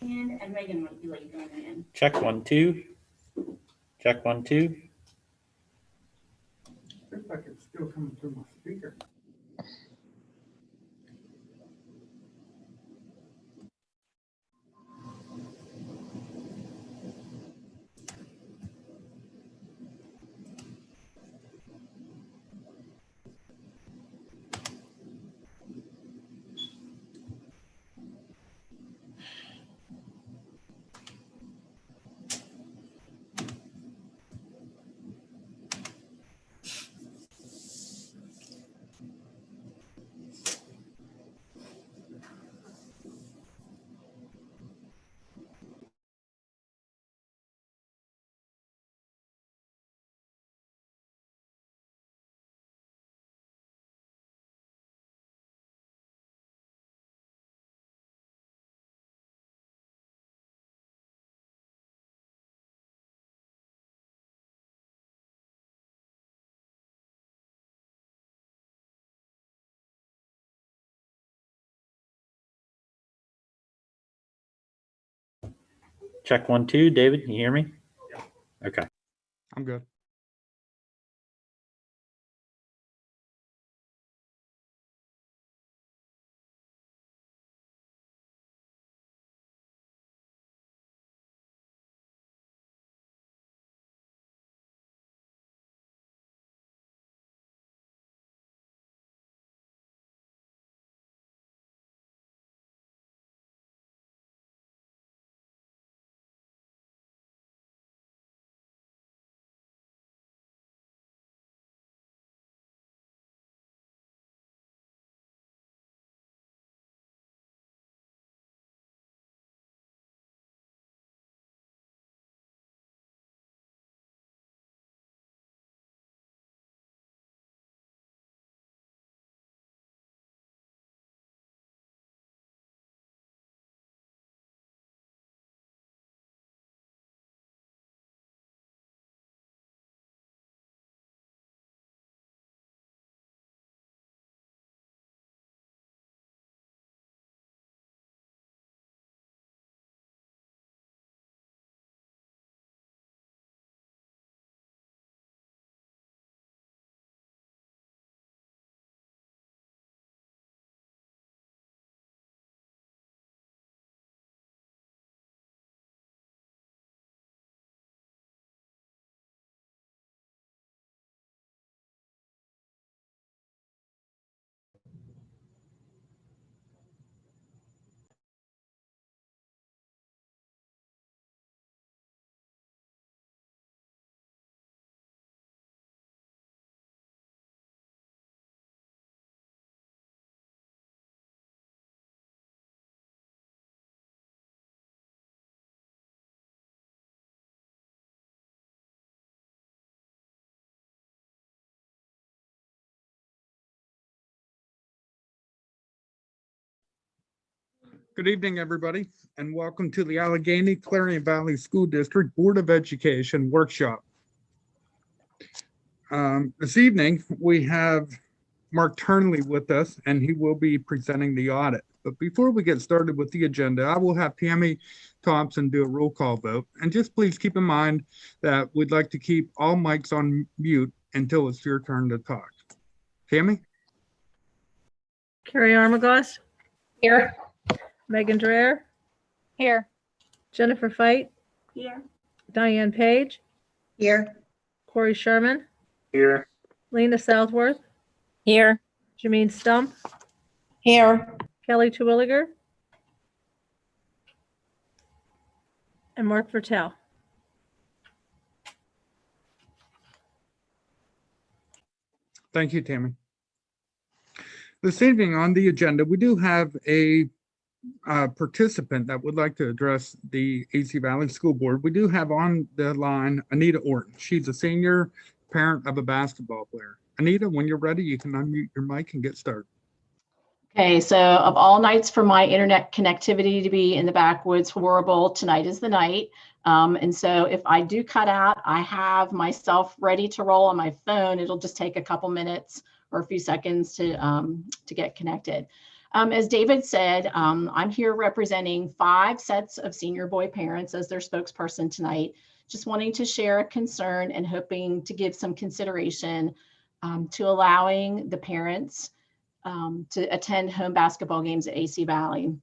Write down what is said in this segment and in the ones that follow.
And Megan might be late going in. Check 1 2. Check 1 2. Looks like it's still coming through my speaker. Check 1 2. David, you hear me? Yeah. Okay. I'm good. Good evening, everybody, and welcome to the Allegheny Clarion Valley School District Board of Education Workshop. This evening, we have Mark Turnley with us, and he will be presenting the audit. But before we get started with the agenda, I will have Tammy Thompson do a roll call vote. And just please keep in mind that we'd like to keep all mics on mute until it's your turn to talk. Tammy? Carrie Armagos, Here. Megan Dreher, Here. Jennifer Fight, Here. Diane Page, Here. Corey Sherman, Here. Lena Southworth, Here. Jameen Stump, Here. Kelly Terwilliger, and Mark Vertel. Thank you, Tammy. This evening on the agenda, we do have a participant that would like to address the AC Valley School Board. We do have on the line Anita Orton. She's a senior parent of a basketball player. Anita, when you're ready, you can unmute your mic and get started. Okay, so of all nights for my internet connectivity to be in the backwoods horrible, tonight is the night. And so if I do cut out, I have myself ready to roll on my phone. It'll just take a couple minutes or a few seconds to get connected. As David said, I'm here representing 5 sets of senior boy parents as their spokesperson tonight, just wanting to share a concern and hoping to give some consideration to allowing the parents to attend home basketball games at AC Valley.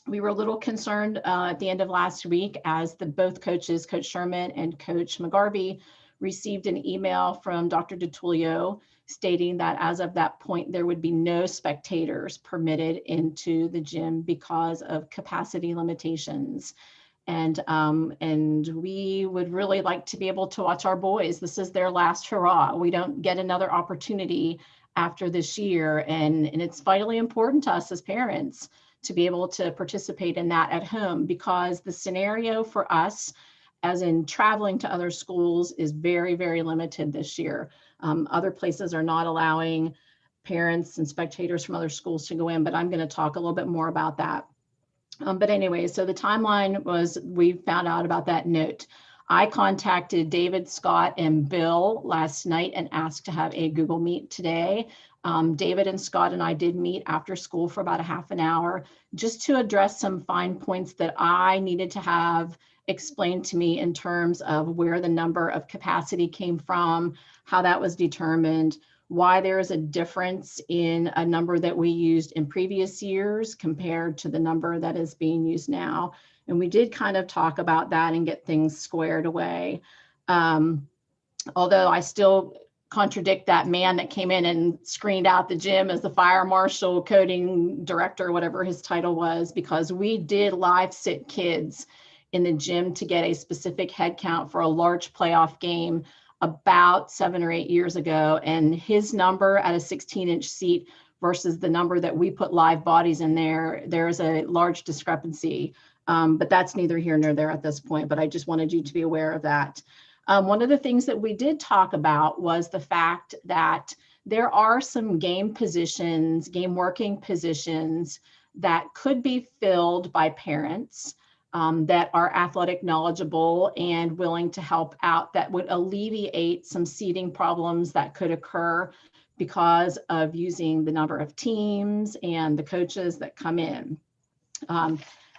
We were a little concerned at the end of last week as both coaches, Coach Sherman and Coach McGarvey, received an email from Dr. DiTullio stating that as of that point, there would be no spectators permitted into the gym because of capacity limitations. And we would really like to be able to watch our boys. This is their last hurrah. We don't get another opportunity after this year. And it's vitally important to us as parents to be able to participate in that at home, because the scenario for us, as in traveling to other schools, is very, very limited this year. Other places are not allowing parents and spectators from other schools to go in, but I'm going to talk a little bit more about that. But anyway, so the timeline was, we found out about that note. I contacted David, Scott, and Bill last night and asked to have a Google Meet today. David and Scott and I did meet after school for about a half an hour just to address some fine points that I needed to have explained to me in terms of where the number of capacity came from, how that was determined, why there is a difference in a number that we used in previous years compared to the number that is being used now. And we did kind of talk about that and get things squared away. Although I still contradict that man that came in and screened out the gym as the fire marshal, coding director, whatever his title was, because we did live sit kids in the gym to get a specific head count for a large playoff game about 7 or 8 years ago. And his number at a 16-inch seat versus the number that we put live bodies in there is a large discrepancy. But that's neither here nor there at this point, but I just wanted you to be aware of that. One of the things that we did talk about was the fact that there are some game positions, game working positions that could be filled by parents that are athletic knowledgeable and willing to help out, that would alleviate some seating problems that could occur because of using the number of teams and the coaches that come in.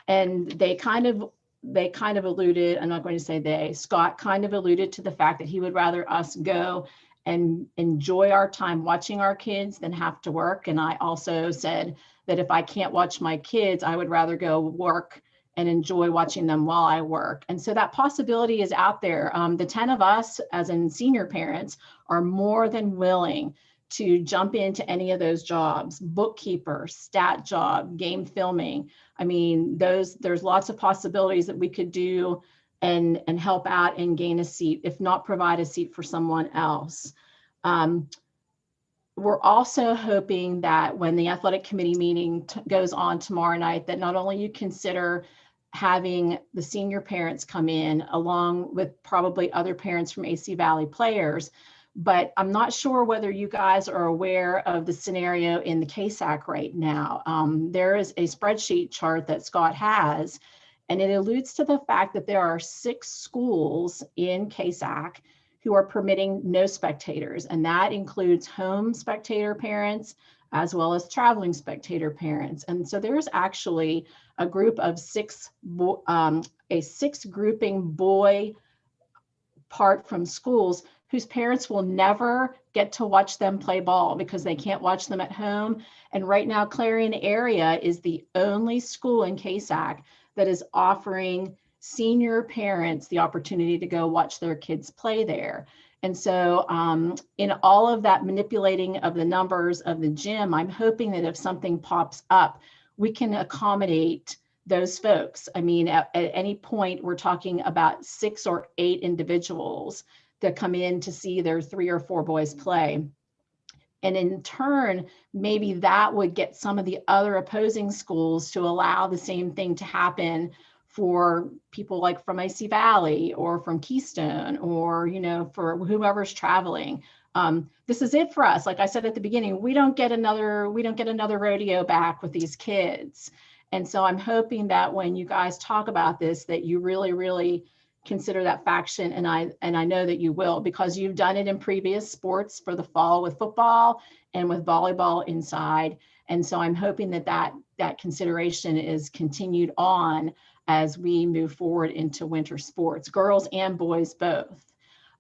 And they kind of alluded, I'm not going to say they, Scott kind of alluded to the fact that he would rather us go and enjoy our time watching our kids than have to work. And I also said that if I can't watch my kids, I would rather go work and enjoy watching them while I work. And so that possibility is out there. The 10 of us, as in senior parents, are more than willing to jump into any of those jobs: bookkeeper, stat job, game filming. I mean, there's lots of possibilities that we could do and help out and gain a seat, if not provide a seat for someone else. We're also hoping that when the athletic committee meeting goes on tomorrow night, that not only you consider having the senior parents come in along with probably other parents from AC Valley players, but I'm not sure whether you guys are aware of the scenario in the KSAC right now. There is a spreadsheet chart that Scott has, and it alludes to the fact that there are 6 schools in KSAC who are permitting no spectators, and that includes home spectator parents as well as traveling spectator parents. And so there's actually a group of 6 grouping boy part from schools whose parents will never get to watch them play ball because they can't watch them at home. And right now, Clarion area is the only school in KSAC that is offering senior parents the opportunity to go watch their kids play there. And so in all of that manipulating of the numbers of the gym, I'm hoping that if something pops up, we can accommodate those folks. I mean, at any point, we're talking about 6 or 8 individuals that come in to see their 3 or 4 boys play. And in turn, maybe that would get some of the other opposing schools to allow the same thing to happen for people like from AC Valley or from Keystone, or, you know, for whoever's traveling. This is it for us. Like I said at the beginning, we don't get another rodeo back with these kids. And so I'm hoping that when you guys talk about this, that you really, really consider that faction. And I know that you will, because you've done it in previous sports for the fall with football and with volleyball inside. And so I'm hoping that consideration is continued on as we move forward into winter sports, girls and boys both.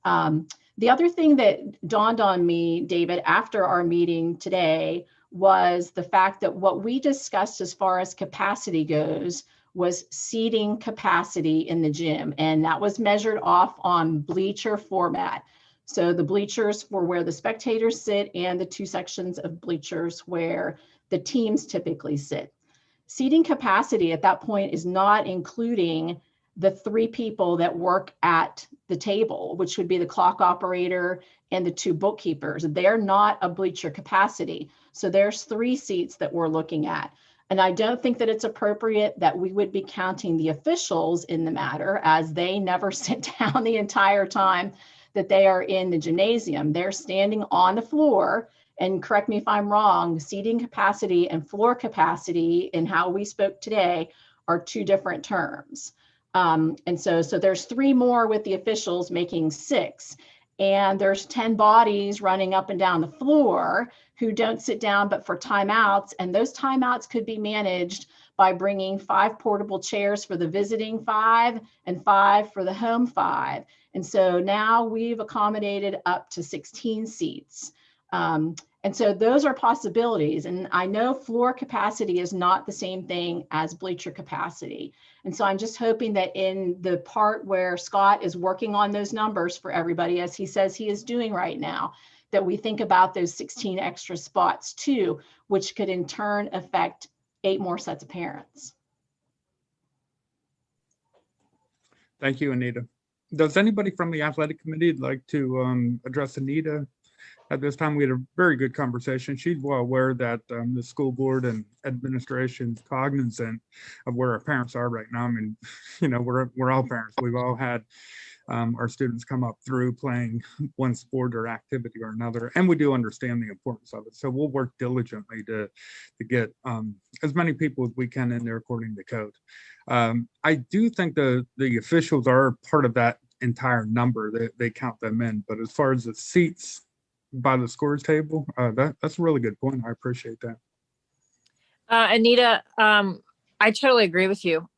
The other thing that dawned on me, David, after our meeting today was the fact that what we discussed as far as capacity goes was seating capacity in the gym. And that was measured off on bleacher format. So the bleachers were where the spectators sit and the two sections of bleachers where the teams typically sit. Seating capacity at that point is not including the 3 people that work at the table, which would be the clock operator and the 2 bookkeepers. They're not a bleacher capacity. So there's 3 seats that we're looking at. And I don't think that it's appropriate that we would be counting the officials in the matter, as they never sit down the entire time that they are in the gymnasium. They're standing on the floor. And correct me if I'm wrong, seating capacity and floor capacity in how we spoke today are 2 different terms. And so there's 3 more with the officials, making 6. And there's 10 bodies running up and down the floor who don't sit down but for timeouts. And those timeouts could be managed by bringing 5 portable chairs for the visiting 5 and 5 for the home 5. And so now we've accommodated up to 16 seats. And so those are possibilities. And I know floor capacity is not the same thing as bleacher capacity. And so I'm just hoping that in the part where Scott is working on those numbers for everybody, as he says he is doing right now, that we think about those 16 extra spots too, which could in turn affect 8 more sets of parents. Thank you, Anita. Does anybody from the athletic committee like to address Anita? At this time, we had a very good conversation. She's well aware that the school board and administration is cognizant of where our parents are right now. I mean, you know, we're all parents. We've all had our students come up through playing one sport or activity or another, and we do understand the importance of it. So we'll work diligently to get as many people as we can in there according to code. I do think the officials are part of that entire number. They count them in, but as far as the seats by the scores table, that's a really good point. I appreciate that. Anita, I totally agree with you.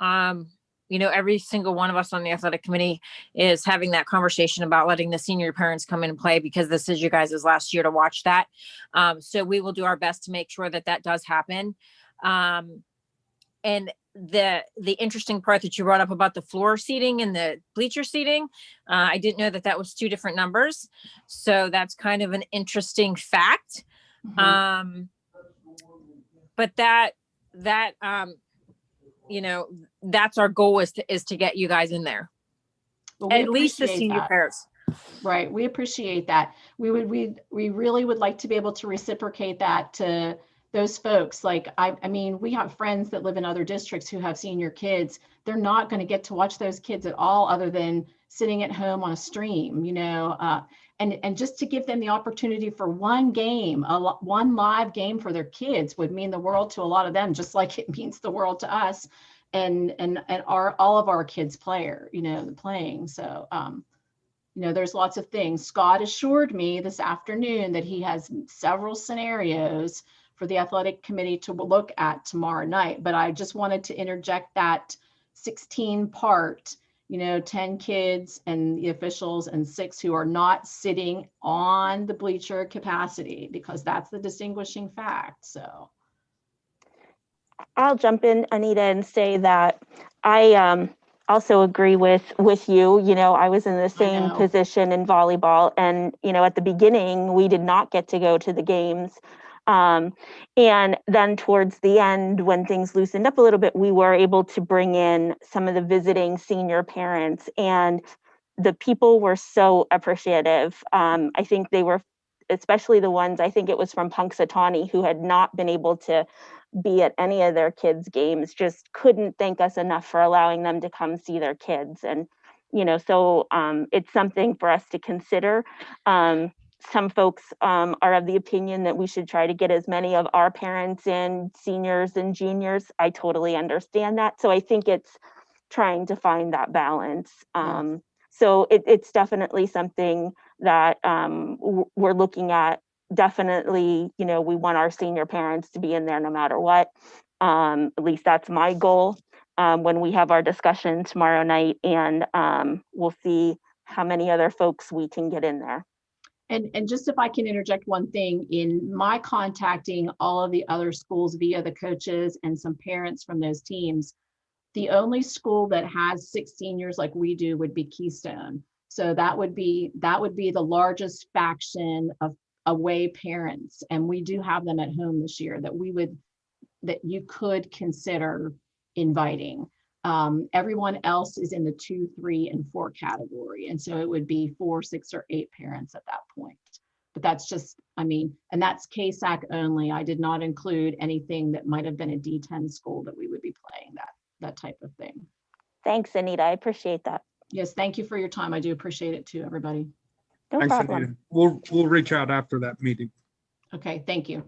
You know, every single one of us on the athletic committee is having that conversation about letting the senior parents come in and play, because this is you guys' last year to watch that. So we will do our best to make sure that that does happen. And the interesting part that you brought up about the floor seating and the bleacher seating, I didn't know that that was 2 different numbers. So that's kind of an interesting fact. Mm-hmm. But that you know, that's our goal is to get you guys in there. Well, at least the appreciate senior that. parents. Right. We appreciate that. We really would like to be able to reciprocate that to those folks. Like, I mean, we have friends that live in other districts who have senior kids. They're not going to get to watch those kids at all other than sitting at home on a stream, you know, and just to give them the opportunity for one game, one live game for their kids would mean the world to a lot of them, just like it means the world to us and all of our kids playing. So, you know, there's lots of things. Scott assured me this afternoon that he has several scenarios for the athletic committee to look at tomorrow night. But I just wanted to interject that 16 part, you know, 10 kids and the officials and 6 who are not sitting on the bleacher capacity, because that's the distinguishing fact. So I'll jump in, Anita, and say that I also agree with you. You know, I was in the same position in volleyball, and, you know, at the beginning, we did not get to go to the games. And then towards the end, when things loosened up a little bit, we were able to bring in some of the visiting senior parents, and the people were so appreciative. I think they were, especially the ones, I think it was from Punxsutawney, who had not been able to be at any of their kids' games, just couldn't thank us enough for allowing them to come see their kids. And, you know, so it's something for us to consider. Some folks are of the opinion that we should try to get as many of our parents and seniors and juniors. I totally understand that. So I think it's trying to find that balance. So it's definitely something that we're looking at definitely, we want our senior parents to be in there no matter what. At least that's my goal when we have our discussion tomorrow night, and we'll see how many other folks we can get in there. And just if I can interject one thing, in my contacting all of the other schools via the coaches and some parents from those teams, the only school that has 6 seniors like we do would be Keystone. So that would be the largest faction of away parents. And we do have them at home this year that you could consider inviting. Everyone else is in the 2, 3, and 4 category. And so it would be 4, 6, or 8 parents at that point. But that's just, and that's KSAC only. I did not include anything that might have been a D10 school that we would be playing that type of thing. Thanks, Anita. I appreciate that. Yes, thank you for your time. I do appreciate it too, everybody. No Thanks, problem. Anita. We'll reach out after that meeting. Okay, thank you.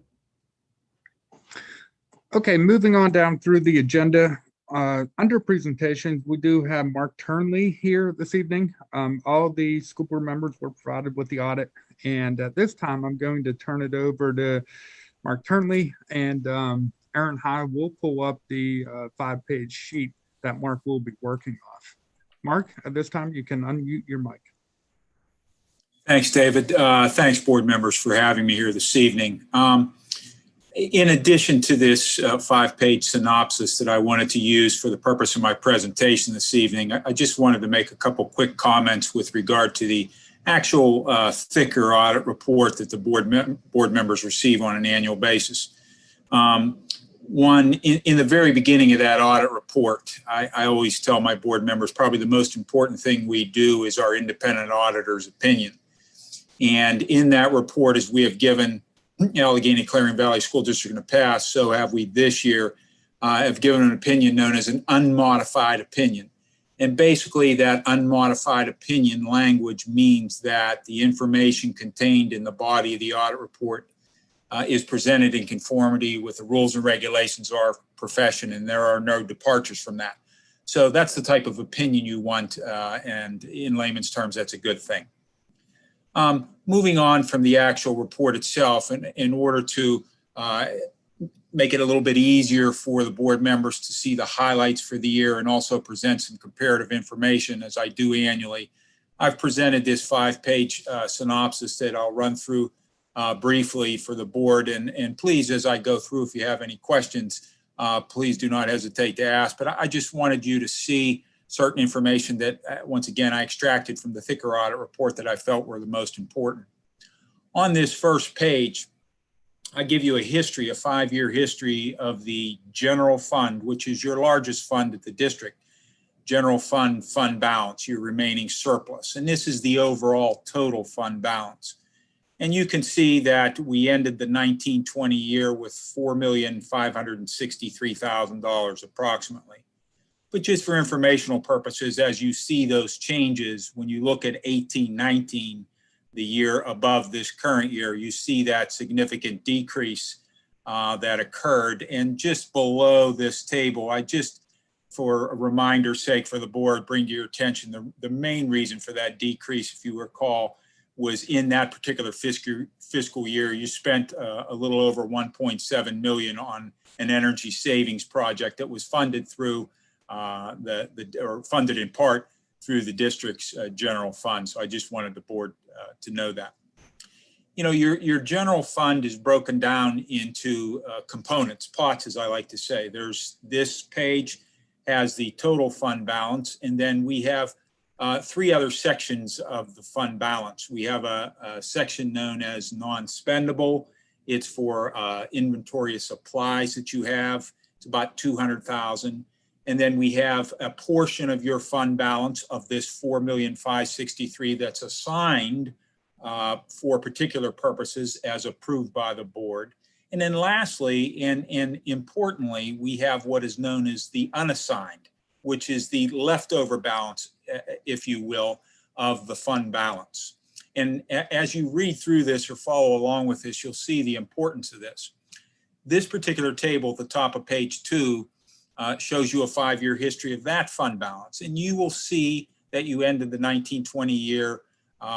Okay, moving on down through the agenda. Under presentations, we do have Mark Turnley here this evening. All the school board members were provided with the audit. And at this time, I'm going to turn it over to Mark Turnley, and Aaron High will pull up the 5-page sheet that Mark will be working off. Mark, at this time, you can unmute your mic. Thanks, David. Thanks, board members, for having me here this evening. In addition to this 5-page synopsis that I wanted to use for the purpose of my presentation this evening, I just wanted to make a couple quick comments with regard to the actual thicker audit report that the board members receive on an annual basis. One, in the very beginning of that audit report, I always tell my board members probably the most important thing we do is our independent auditor's opinion. And in that report, as we have given Allegheny Clarion Valley School District in the past, so have we this year, have given an opinion known as an unmodified opinion. And basically that unmodified opinion language means that the information contained in the body of the audit report is presented in conformity with the rules and regulations of our profession, and there are no departures from that. So that's the type of opinion you want, and in layman's terms, that's a good thing. Moving on from the actual report itself, and in order to make it a little bit easier for the board members to see the highlights for the year and also present some comparative information as I do annually, I've presented this 5-page synopsis that I'll run through briefly for the board. And please, as I go through, if you have any questions, please do not hesitate to ask. But I just wanted you to see certain information that, once again, I extracted from the thicker audit report that I felt were the most important. On this first page, I give you a history, a 5-year history of the general fund, which is your largest fund at the district. General fund balance, your remaining surplus. And this is the overall total fund balance. And you can see that we ended the 1920 year with $4,563,000 approximately. But just for informational purposes, as you see those changes, when you look at 18-19, the year above this current year, you see that significant decrease that occurred. And just below this table, I just, for a reminder's sake for the board, bring to your attention the main reason for that decrease, if you recall, was in that particular fiscal year, you spent a little over 1.7 million on an energy savings project that was funded through or funded in part through the district's general fund. So I just wanted the board to know that. You know, your general fund is broken down into components, pots, as I like to say. There's this page has the total fund balance, and then we have 3 other sections of the fund balance. We have a section known as non-spendable. It's for inventory of supplies that you have. It's about 200,000. And then we have a portion of your fund balance of this 4,563,000 that's assigned for particular purposes as approved by the board. And then lastly, and importantly, we have what is known as the unassigned, which is the leftover balance, if you will, of the fund balance. And as you read through this or follow along with this, you'll see the importance of this. This particular table at the top of page 2 shows you a 5-year history of that fund balance. And you will see that you ended the 1920 year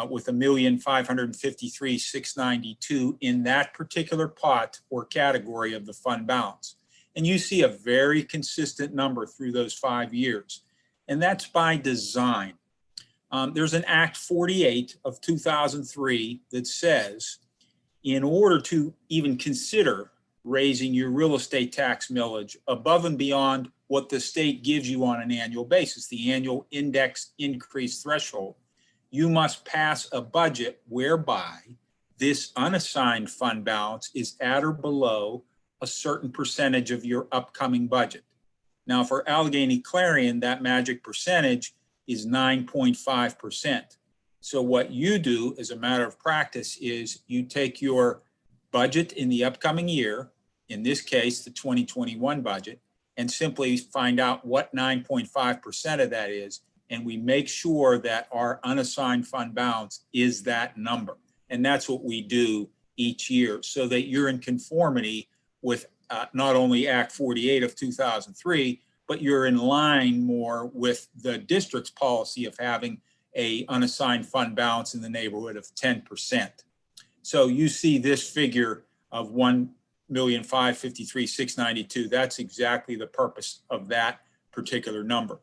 with $1,553,692 in that particular pot or category of the fund balance. And you see a very consistent number through those 5 years. And that's by design. There's an Act 48 of 2003 that says, in order to even consider raising your real estate tax millage above and beyond what the state gives you on an annual basis, the annual index increase threshold, you must pass a budget whereby this unassigned fund balance is at or below a certain percentage of your upcoming budget. Now, for Allegheny Clarion, that magic percentage is 9.5%. So what you do as a matter of practice is you take your budget in the upcoming year, in this case, the 2021 budget, and simply find out what 9.5% of that is. And we make sure that our unassigned fund balance is that number. And that's what we do each year so that you're in conformity with not only Act 48 of 2003, but you're in line more with the district's policy of having a unassigned fund balance in the neighborhood of 10%. So you see this figure of $1,553,692. That's exactly the purpose of that particular number.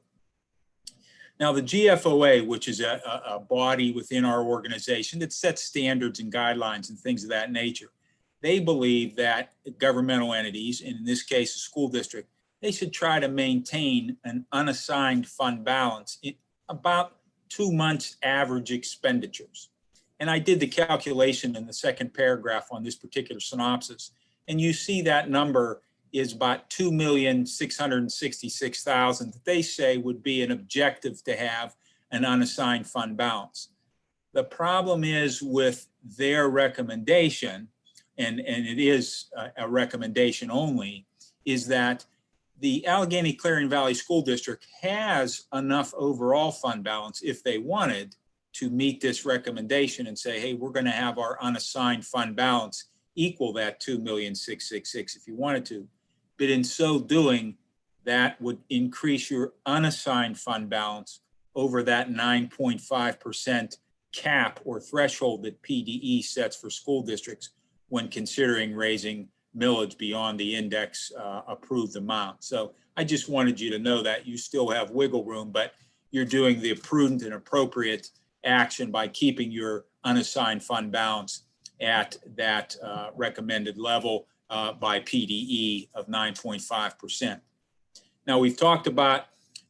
Now, the GFOA, which is a body within our organization that sets standards and guidelines and things of that nature, they believe that governmental entities, and in this case, a school district, they should try to maintain an unassigned fund balance in about 2 months average expenditures. And I did the calculation in the second paragraph on this particular synopsis, and you see that number is about 2,666,000 that they say would be an objective to have an unassigned fund balance. The problem is with their recommendation, and it is a recommendation only, is that the Allegheny Clarion Valley School District has enough overall fund balance if they wanted to meet this recommendation and say, hey, we're going to have our unassigned fund balance equal that 2,666,000 if you wanted to. But in so doing, that would increase your unassigned fund balance over that 9.5% cap or threshold that PDE sets for school districts when considering raising millage beyond the index approved amount. So I just wanted you to know that you still have wiggle room, but you're doing the prudent and appropriate action by keeping your unassigned fund balance at that recommended level by PDE of 9.5%. Now, we've talked about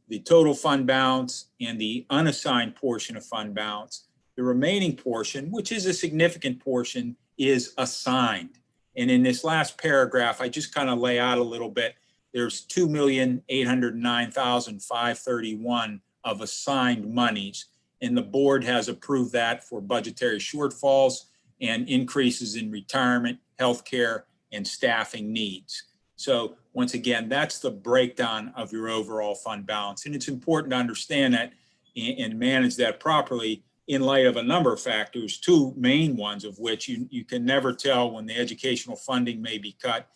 the total fund balance and the unassigned portion of fund balance. The remaining portion, which is a significant portion, is assigned. And in this last paragraph, I just kind of lay out a little bit. There's 2,809,531 of assigned monies, and the board has approved that for budgetary shortfalls and increases in retirement, healthcare, and staffing needs. So once again, that's the breakdown of your overall fund balance. And it's important to understand that and manage that properly in light of a number of factors, two main ones of which you can never tell when the educational funding may be cut,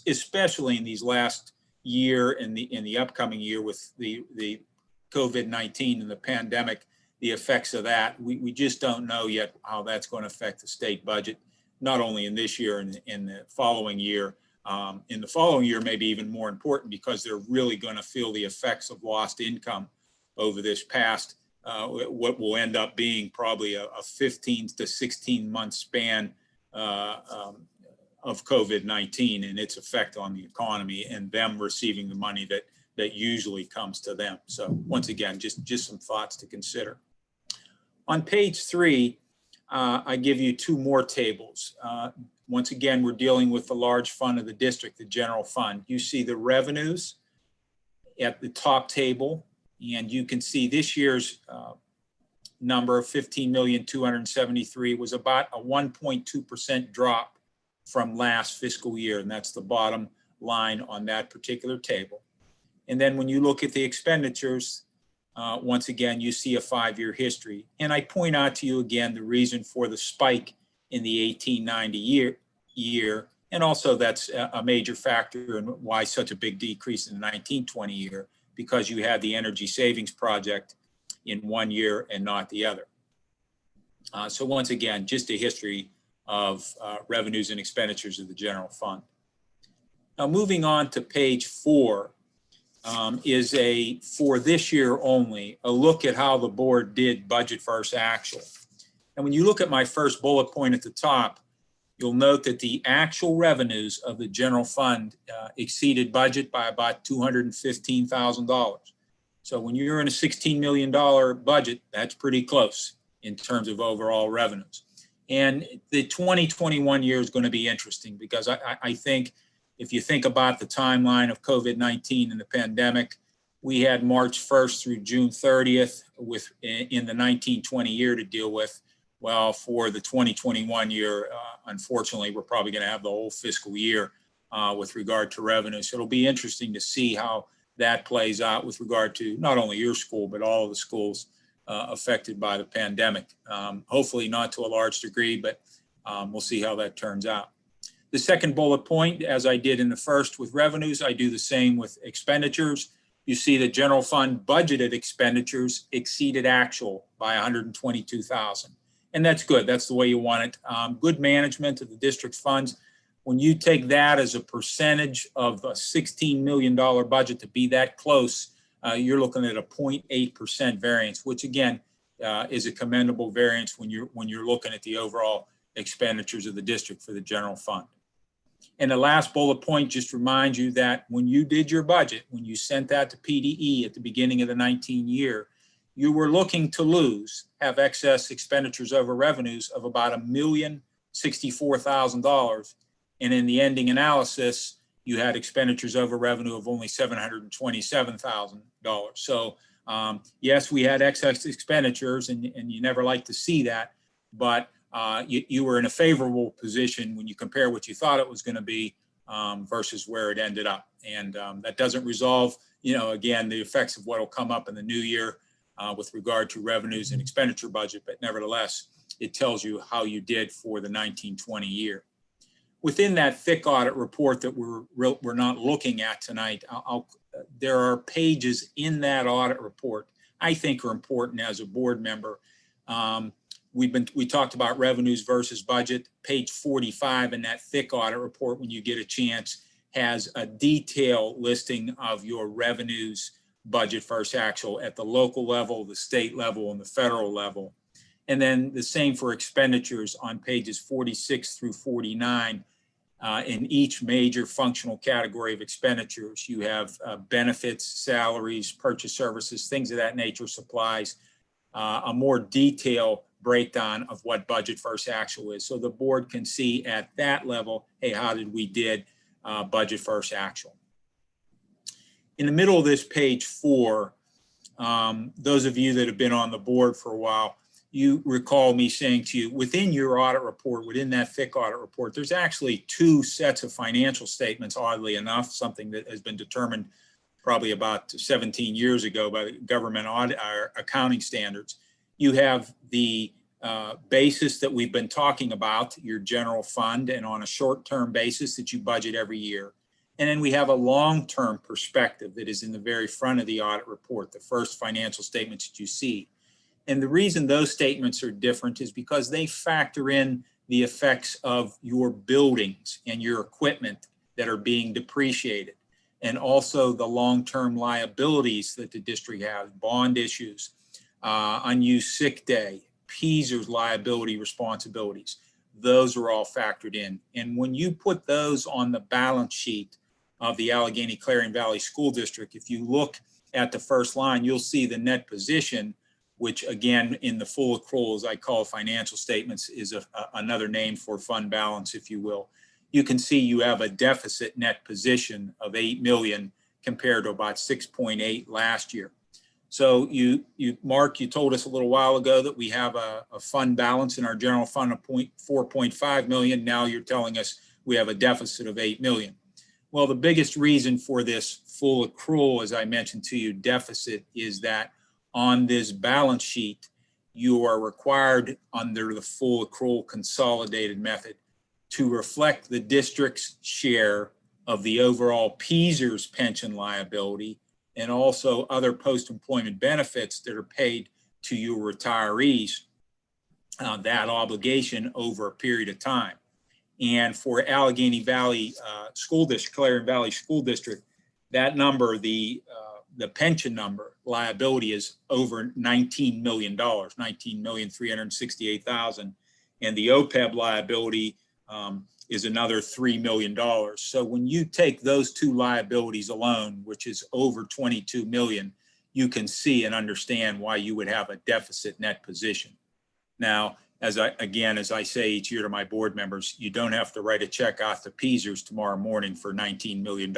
especially in these last year and in the upcoming year with the COVID-19 and the pandemic, the effects of that. We just don't know yet how that's going to affect the state budget, not only in this year and in the following year. In the following year, maybe even more important because they're really going to feel the effects of lost income over this past what will end up being probably a 15 to 16 month span of COVID-19 and its effect on the economy and them receiving the money that usually comes to them. So once again, just some thoughts to consider. On page 3, I give you 2 more tables. Once again, we're dealing with the large fund of the district, the general fund. You see the revenues at the top table. And you can see this year's number of 15,273,000 was about a 1.2% drop from last fiscal year. And that's the bottom line on that particular table. And then when you look at the expenditures, once again, you see a 5-year history. And I point out to you again the reason for the spike in the 1890 year. And also that's a major factor in why such a big decrease in the 1920 year, because you had the energy savings project in one year and not the other. So once again, just a history of revenues and expenditures of the general fund. Now moving on to page 4 is for this year only, a look at how the board did budget versus actual. And when you look at my first bullet point at the top, you'll note that the actual revenues of the general fund exceeded budget by about $215,000. So when you're in a $16 million budget, that's pretty close in terms of overall revenues. And the 2021 year is going to be interesting because I think if you think about the timeline of COVID-19 and the pandemic, we had March 1st through June 30th in the 1920 year to deal with. Well, for the 2021 year, unfortunately, we're probably going to have the whole fiscal year with regard to revenue. So it'll be interesting to see how that plays out with regard to not only your school, but all of the schools affected by the pandemic. Hopefully not to a large degree, but we'll see how that turns out. The second bullet point, as I did in the first with revenues, I do the same with expenditures. You see the general fund budgeted expenditures exceeded actual by $122,000. And that's good. That's the way you want it. Good management of the district's funds. When you take that as a percentage of a $16 million budget to be that close, you're looking at a 0.8% variance, which again is a commendable variance when you're looking at the overall expenditures of the district for the general fund. And the last bullet point just reminds you that when you did your budget, when you sent that to PDE at the beginning of the 19 year, you were looking to have excess expenditures over revenues of about $1,064,000. And in the ending analysis, you had expenditures over revenue of only $727,000. So yes, we had excess expenditures and you never like to see that, but you were in a favorable position when you compare what you thought it was going to be versus where it ended up. And that doesn't resolve, again, the effects of what will come up in the new year with regard to revenues and expenditure budget, but nevertheless, it tells you how you did for the 1920 year. Within that thick audit report that we're not looking at tonight, there are pages in that audit report I think are important as a board member. We talked about revenues versus budget. Page 45 in that thick audit report, when you get a chance, has a detailed listing of your revenues, budget versus actual at the local level, the state level, and the federal level. And then the same for expenditures on pages 46 through 49. In each major functional category of expenditures, you have benefits, salaries, purchase services, things of that nature, supplies, a more detailed breakdown of what budget versus actual is. So the board can see at that level, hey, how did we did budget versus actual? In the middle of this page 4, those of you that have been on the board for a while, you recall me saying to you, within your audit report, within that thick audit report, there's actually 2 sets of financial statements, oddly enough, something that has been determined probably about 17 years ago by the government accounting standards. You have the basis that we've been talking about, your general fund, and on a short-term basis that you budget every year. And then we have a long-term perspective that is in the very front of the audit report, the first financial statements that you see. And the reason those statements are different is because they factor in the effects of your buildings and your equipment that are being depreciated, and also the long-term liabilities that the district has, bond issues, unused sick day, PSERS liability responsibilities. Those are all factored in. And when you put those on the balance sheet of the Allegheny-Clarion Valley School District, if you look at the first line, you'll see the net position, which again, in the full accrual, as I call financial statements, is another name for fund balance, if you will. You can see you have a deficit net position of 8 million compared to about 6.8 last year. So Mark, you told us a little while ago that we have a fund balance in our general fund of 4.5 million. Now you're telling us we have a deficit of 8 million. Well, the biggest reason for this full accrual, as I mentioned to you, deficit, is that on this balance sheet, you are required under the full accrual consolidated method to reflect the district's share of the overall PSERS pension liability and also other post-employment benefits that are paid to your retirees that obligation over a period of time. And for Allegheny Valley School District, Clarion Valley School District, that number, the pension number liability is over $19 million, $19,368,000. And the OPEB liability is another $3 million. So when you take those two liabilities alone, which is over $22 million, you can see and understand why you would have a deficit net position. Now, as I say each year to my board members, you don't have to write a check out to Peasers tomorrow morning for $19 million.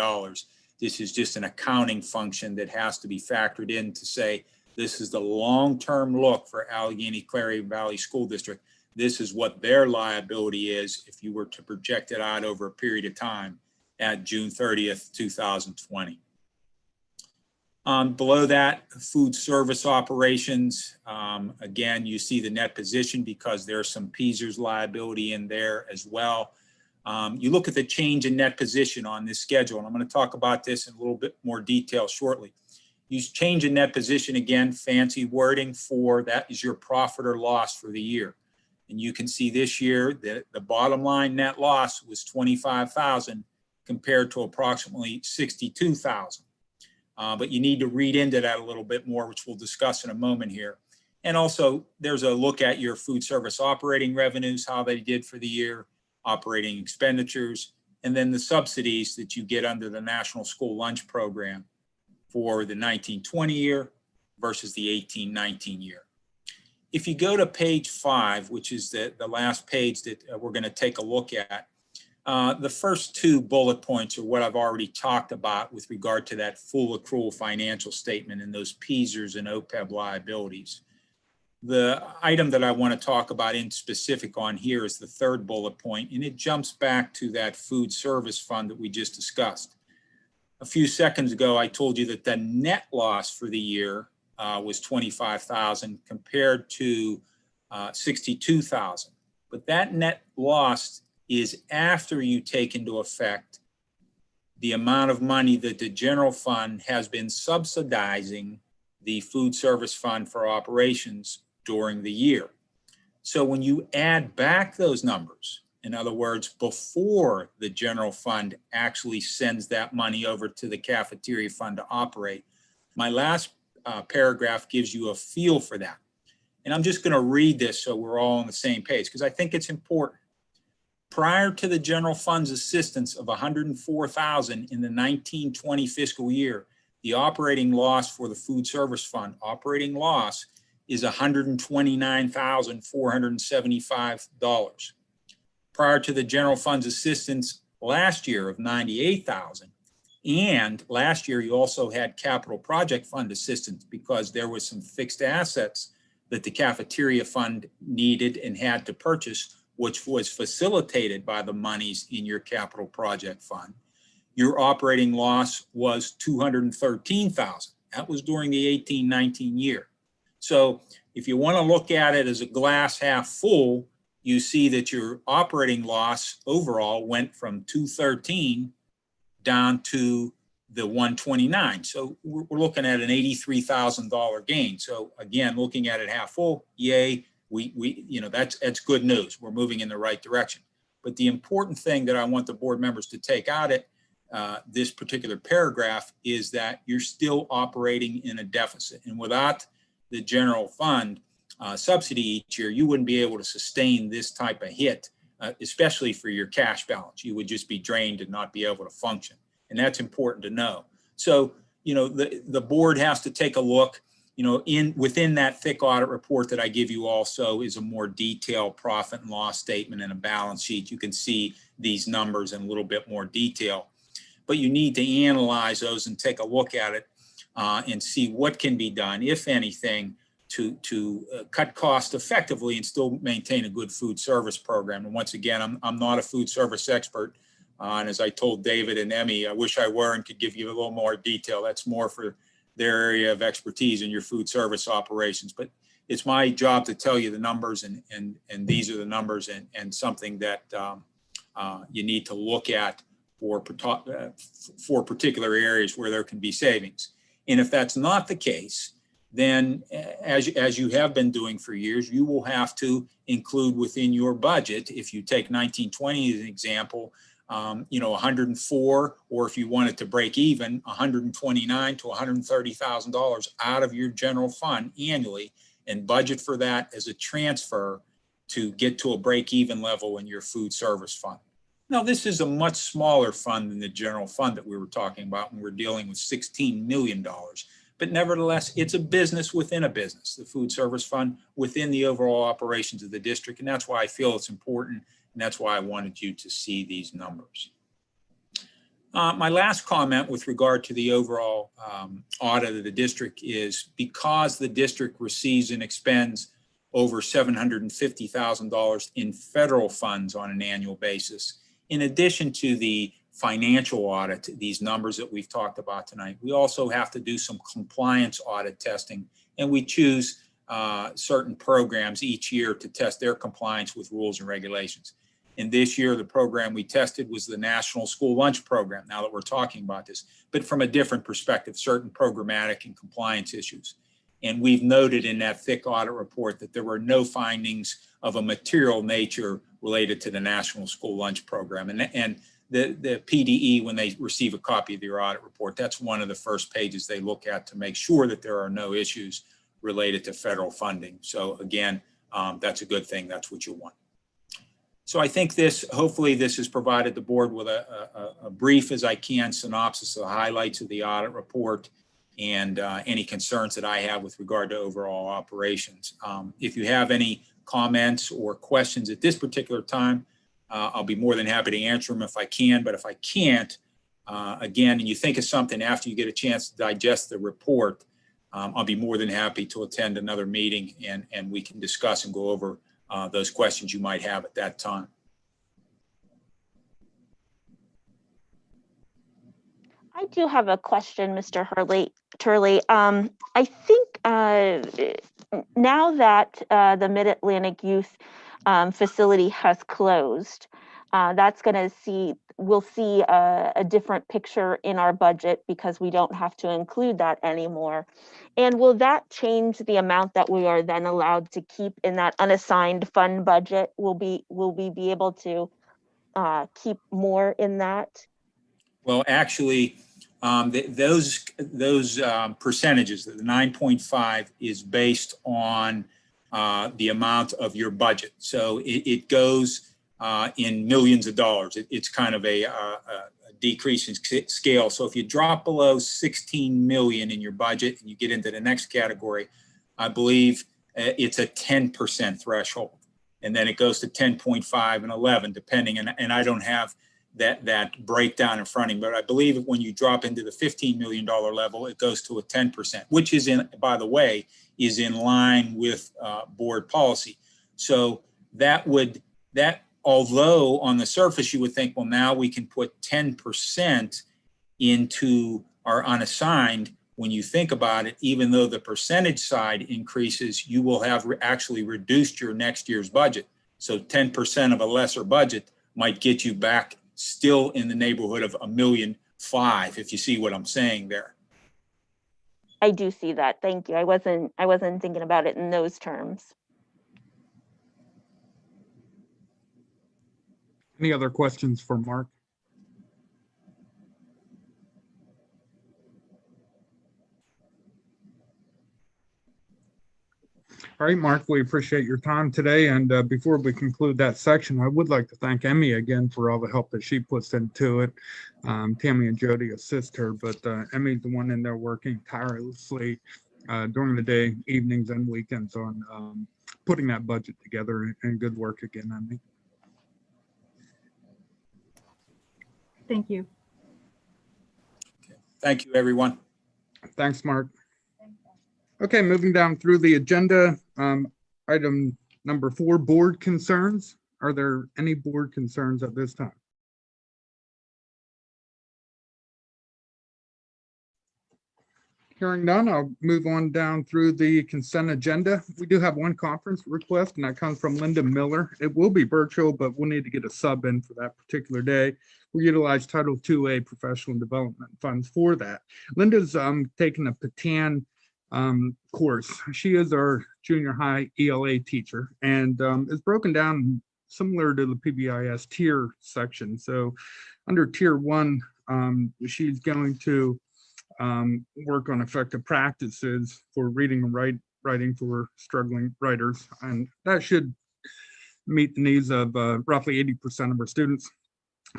This is just an accounting function that has to be factored in to say, this is the long-term look for Allegheny Clarion Valley School District. This is what their liability is if you were to project it out over a period of time at June 30th, 2020. Below that, food service operations. Again, you see the net position because there's some Peasers liability in there as well. You look at the change in net position on this schedule, and I'm going to talk about this in a little bit more detail shortly. You change in net position, again, fancy wording for that is your profit or loss for the year. And you can see this year that the bottom line net loss was $25,000 compared to approximately $62,000. But you need to read into that a little bit more, which we'll discuss in a moment here. And also, there's a look at your food service operating revenues, how they did for the year, operating expenditures, and then the subsidies that you get under the National School Lunch Program for the 1920 year versus the 1819 year. If you go to page 5, which is the last page that we're going to take a look at, the first two bullet points are what I've already talked about with regard to that full accrual financial statement and those Peasers and OPEB liabilities. The item that I want to talk about in specific on here is the third bullet point, and it jumps back to that food service fund that we just discussed. A few seconds ago, I told you that the net loss for the year was $25,000 compared to $62,000. But that net loss is after you take into effect the amount of money that the general fund has been subsidizing the food service fund for operations during the year. So when you add back those numbers, in other words, before the general fund actually sends that money over to the cafeteria fund to operate, my last paragraph gives you a feel for that. And I'm just going to read this so we're all on the same page because I think it's important. Prior to the general fund's assistance of $104,000 in the 1920 fiscal year, the operating loss for the food service fund, operating loss, is $129,475. Prior to the general fund's assistance last year of $98,000, and last year you also had capital project fund assistance because there was some fixed assets that the cafeteria fund needed and had to purchase, which was facilitated by the monies in your capital project fund. Your operating loss was $213,000. That was during the 18-19 year. So if you want to look at it as a glass half full, you see that your operating loss overall went from 213 down to the 129. So we're looking at an $83,000 gain. So again, looking at it half full, yay, we that's good news. We're moving in the right direction. But the important thing that I want the board members to take out at this particular paragraph is that you're still operating in a deficit. And without the general fund subsidy each year, you wouldn't be able to sustain this type of hit, especially for your cash balance. You would just be drained and not be able to function. And that's important to know. So, the board has to take a look, within that thick audit report that I give you also is a more detailed profit and loss statement and a balance sheet. You can see these numbers in a little bit more detail, but you need to analyze those and take a look at it and see what can be done, if anything, to cut costs effectively and still maintain a good food service program. And once again, I'm not a food service expert. And as I told David and Emmy, I wish I were and could give you a little more detail. That's more for their area of expertise in your food service operations. But it's my job to tell you the numbers, and these are the numbers, and something that you need to look at for particular areas where there can be savings. And if that's not the case, then as you have been doing for years, you will have to include within your budget, if you take 1920 as an example, 104, or if you wanted to break even, $129,000 to $130,000 out of your general fund annually, and budget for that as a transfer to get to a break-even level in your food service fund. Now, this is a much smaller fund than the general fund that we were talking about when we're dealing with $16 million. But nevertheless, it's a business within a business, the food service fund within the overall operations of the district. And that's why I feel it's important. And that's why I wanted you to see these numbers. My last comment with regard to the overall audit of the district is because the district receives and expends over $750,000 in federal funds on an annual basis, in addition to the financial audit, these numbers that we've talked about tonight, we also have to do some compliance audit testing, and we choose certain programs each year to test their compliance with rules and regulations. And this year, the program we tested was the National School Lunch Program, now that we're talking about this, but from a different perspective, certain programmatic and compliance issues. And we've noted in that thick audit report that there were no findings of a material nature related to the National School Lunch Program. And the PDE, when they receive a copy of your audit report, that's one of the first pages they look at to make sure that there are no issues related to federal funding. So again, that's a good thing. That's what you want. So I think hopefully this has provided the board with a brief as I can synopsis of the highlights of the audit report and any concerns that I have with regard to overall operations. If you have any comments or questions at this particular time, I'll be more than happy to answer them if I can, but if I can't, again, and you think of something after you get a chance to digest the report, I'll be more than happy to attend another meeting and we can discuss and go over those questions you might have at that time. I do have a question, Mr. Turley. I think now that the Mid-Atlantic Youth facility has closed, we'll see a different picture in our budget because we don't have to include that anymore. And will that change the amount that we are then allowed to keep in that unassigned fund budget? Will we be able to keep more in that? Well, actually, those percentages, the 9.5 is based on the amount of your budget. So it goes in millions of dollars. It's kind of a decreasing scale. So if you drop below 16 million in your budget and you get into the next category, I believe it's a 10% threshold. And then it goes to 10.5 and 11, depending. And I don't have that breakdown in front of me, but I believe when you drop into the $15 million level, it goes to a 10%, which is by the way, is in line with board policy. So although on the surface you would think, well, now we can put 10% into our unassigned, when you think about it, even though the percentage side increases, you will have actually reduced your next year's budget. So 10% of a lesser budget might get you back still in the neighborhood of $1.5 million, if you see what I'm saying there. I do see that. Thank you. I wasn't thinking about it in those terms. Any other questions for Mark? All right, Mark, we appreciate your time today. And before we conclude that section, I would like to thank Emmy again for all the help that she puts into it. Tammy and Jody assist her, but Emmy's the one in there working tirelessly during the day, evenings and weekends on putting that budget together, and good work again, Emmy. Thank you. Thank you, everyone. Thanks, Mark. Okay, moving down through the agenda, item number 4, board concerns. Are there any board concerns at this time? Hearing none, I'll move on down through the consent agenda. We do have one conference request, and that comes from Linda Miller. It will be virtual, but we'll need to get a sub in for that particular day. We utilize Title IIA professional development funds for that. Linda's taken a Patan course. She is our junior high ELA teacher, and it's broken down similar to the PBIS tier section. So under tier 1, she's going to work on effective practices for reading and writing for struggling writers, and that should meet the needs of roughly 80% of our students.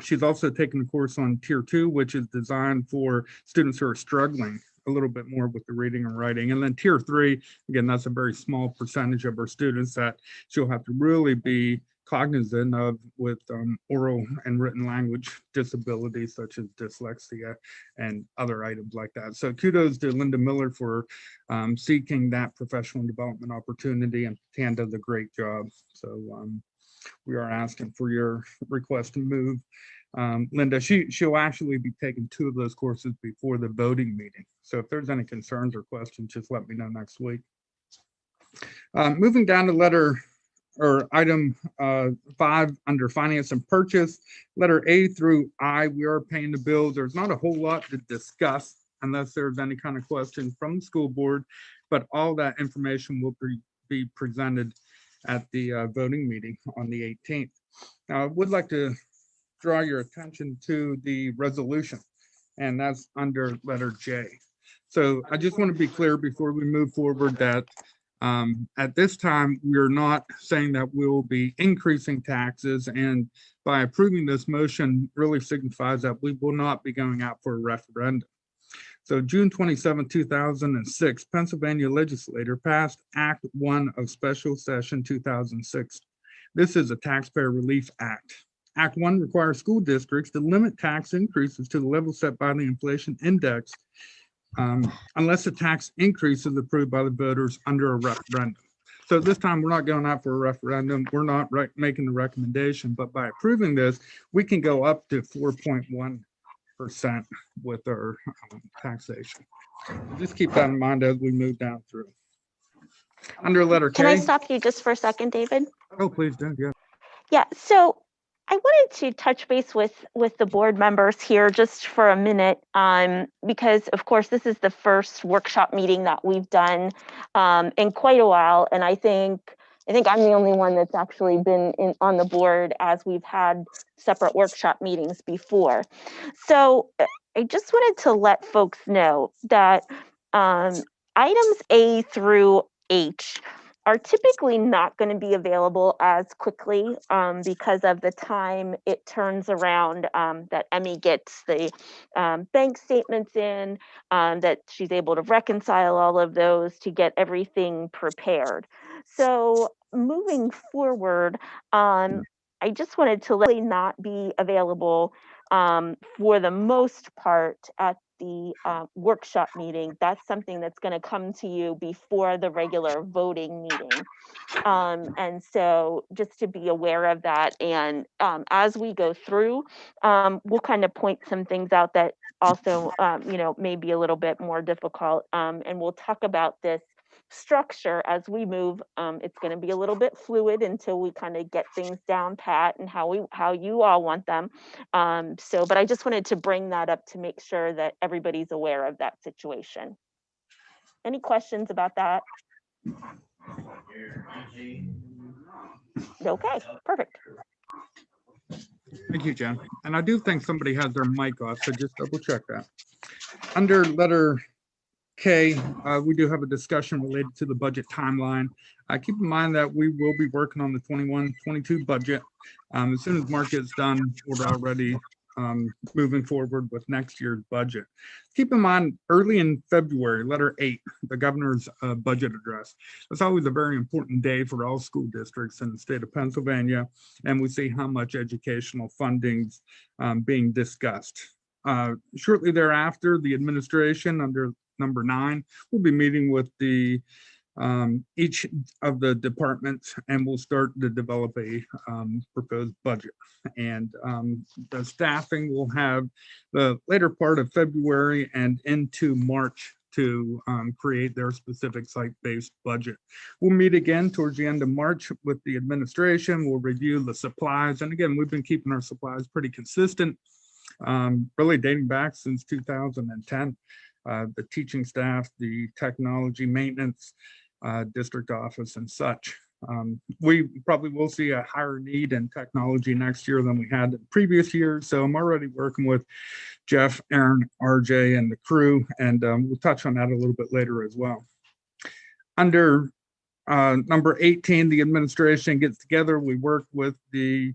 She's also taken a course on tier 2, which is designed for students who are struggling a little bit more with the reading and writing. And then tier 3, again, that's a very small percentage of our students that she'll have to really be cognizant of with oral and written language disabilities such as dyslexia and other items like that. So kudos to Linda Miller for seeking that professional development opportunity, and Tan does a great job. So we are asking for your request to move Linda. She'll actually be taking 2 of those courses before the voting meeting. So if there's any concerns or questions, just let me know next week. Moving down to item 5 under finance and purchase, letter A through I, we are paying the bills. There's not a whole lot to discuss unless there's any kind of questions from the school board, but all that information will be presented at the voting meeting on the 18th. Now, I would like to draw your attention to the resolution, and that's under letter J. So I just want to be clear before we move forward that at this time, we're not saying that we will be increasing taxes, and by approving this motion really signifies that we will not be going out for a referendum. So June 27, 2006, Pennsylvania legislature passed Act 1 of Special Session 2006. This is a taxpayer relief act. Act 1 requires school districts to limit tax increases to the level set by the inflation index unless the tax increase is approved by the voters under a referendum. So this time we're not going out for a referendum. We're not making the recommendation, but by approving this, we can go up to 4.1% with our taxation. Just keep that in mind as we move down through. Under letter K. Can I stop you just for a second, David? Oh, please do. Yeah. Yeah, so I wanted to touch base with the board members here just for a minute, because of course this is the first workshop meeting that we've done in quite a while, and I think I'm the only one that's actually been on the board as we've had separate workshop meetings before. So I just wanted to let folks know that items A through H are typically not going to be available as quickly because of the time it turns around that Emmy gets the bank statements in, that she's able to reconcile all of those to get everything prepared. So moving forward, I just wanted to let not be available for the most part at the workshop meeting. That's something that's going to come to you before the regular voting meeting. And so just to be aware of that. And as we go through, we'll kind of point some things out that also, may be a little bit more difficult. And we'll talk about this structure as we move. It's going to be a little bit fluid until we kind of get things down pat and how you all want them. But I just wanted to bring that up to make sure that everybody's aware of that situation. Any questions about that? Okay, perfect. Thank you, Jen. And I do think somebody has their mic off, so just double check that. Under letter K, we do have a discussion related to the budget timeline. Keep in mind that we will be working on the 21-22 budget. As soon as Mark gets done, we're already moving forward with next year's budget. Keep in mind, early in February, letter 8, the governor's budget address. It's always a very important day for all school districts in the state of Pennsylvania, and we see how much educational funding's being discussed. Shortly thereafter, the administration under number 9 will be meeting with each of the departments, and we'll start to develop a proposed budget. And the staffing will have the later part of February and into March to create their specific site-based budget. We'll meet again towards the end of March with the administration. We'll review the supplies. And again, we've been keeping our supplies pretty consistent, really dating back since 2010. the teaching staff, the technology maintenance, district office and such. We probably will see a higher need in technology next year than we had in previous years. So I'm already working with Jeff, Aaron, RJ, and the crew, and we'll touch on that a little bit later as well. Under number 18, the administration gets together. We work with the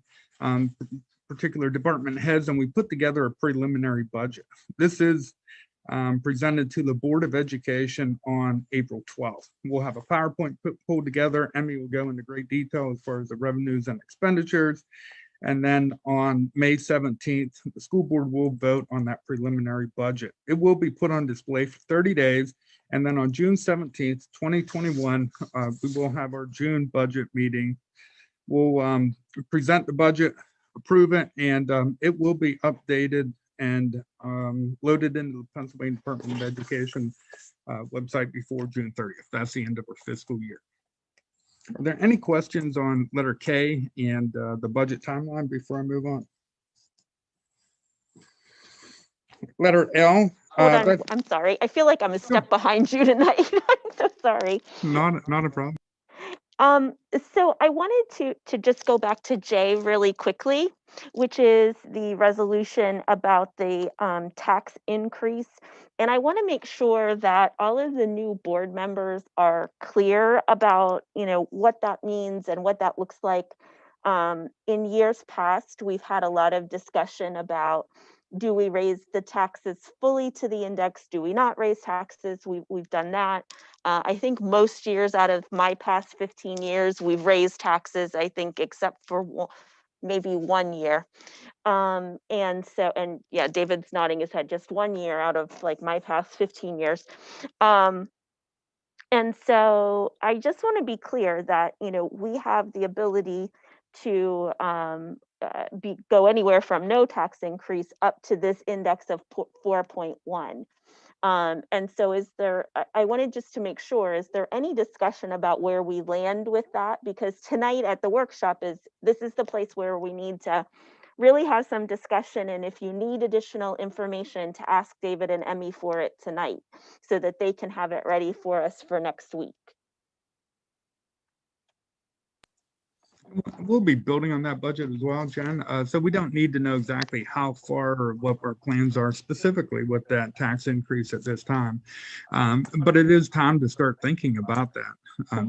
particular department heads, and we put together a preliminary budget. This is presented to the Board of Education on April 12th. We'll have a PowerPoint pulled together. Emmy will go into great detail as far as the revenues and expenditures. And then on May 17th, the school board will vote on that preliminary budget. It will be put on display for 30 days. And then on June 17th, 2021, we will have our June budget meeting. We'll present the budget, approve it, and it will be updated and loaded into the Pennsylvania Department of Education website before June 30th. That's the end of our fiscal year. Are there any questions on letter K and the budget timeline before I move on? Letter L. Hold on, I'm sorry. I feel like I'm a step behind you tonight. I'm so sorry. Not a problem. So I wanted to just go back to J really quickly, which is the resolution about the tax increase. And I want to make sure that all of the new board members are clear about, what that means and what that looks like. In years past, we've had a lot of discussion about, do we raise the taxes fully to the index? Do we not raise taxes? We've done that. I think most years out of my past 15 years, we've raised taxes, I think, except for maybe 1 year. And yeah, David's nodding his head, just 1 year out of like my past 15 years. And so I just want to be clear that, we have the ability to go anywhere from no tax increase up to this index of 4.1. And so I wanted just to make sure, is there any discussion about where we land with that? Because tonight at the workshop this is the place where we need to really have some discussion. And if you need additional information, to ask David and Emmy for it tonight so that they can have it ready for us for next week. We'll be building on that budget as well, Jen. So we don't need to know exactly how far or what our plans are specifically with that tax increase at this time. But it is time to start thinking about that.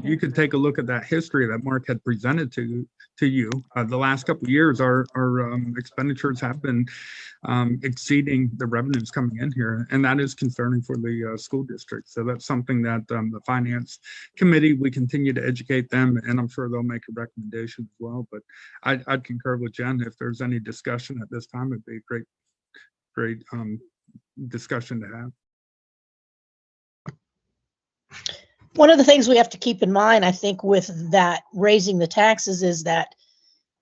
You could take a look at that history that Mark had presented to you. The last couple of years, our expenditures have been exceeding the revenues coming in here, and that is concerning for the school district. So that's something that the finance committee, we continue to educate them, and I'm sure they'll make a recommendation as well. But I'd concur with Jen. If there's any discussion at this time, it'd be a great discussion to have. One of the things we have to keep in mind, I think, with that raising the taxes is that,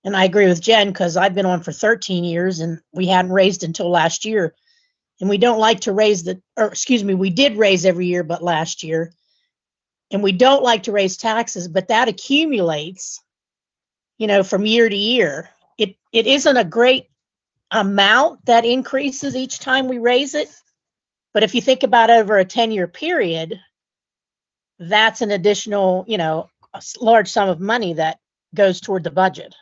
and I agree with Jen, because I've been on for 13 years and we hadn't raised until last year. And we don't like to raise we did raise every year but last year. And we don't like to raise taxes, but that accumulates, from year to year. It isn't a great amount that increases each time we raise it. But if you think about over a 10-year period, that's an additional, a large sum of money that goes toward the budget.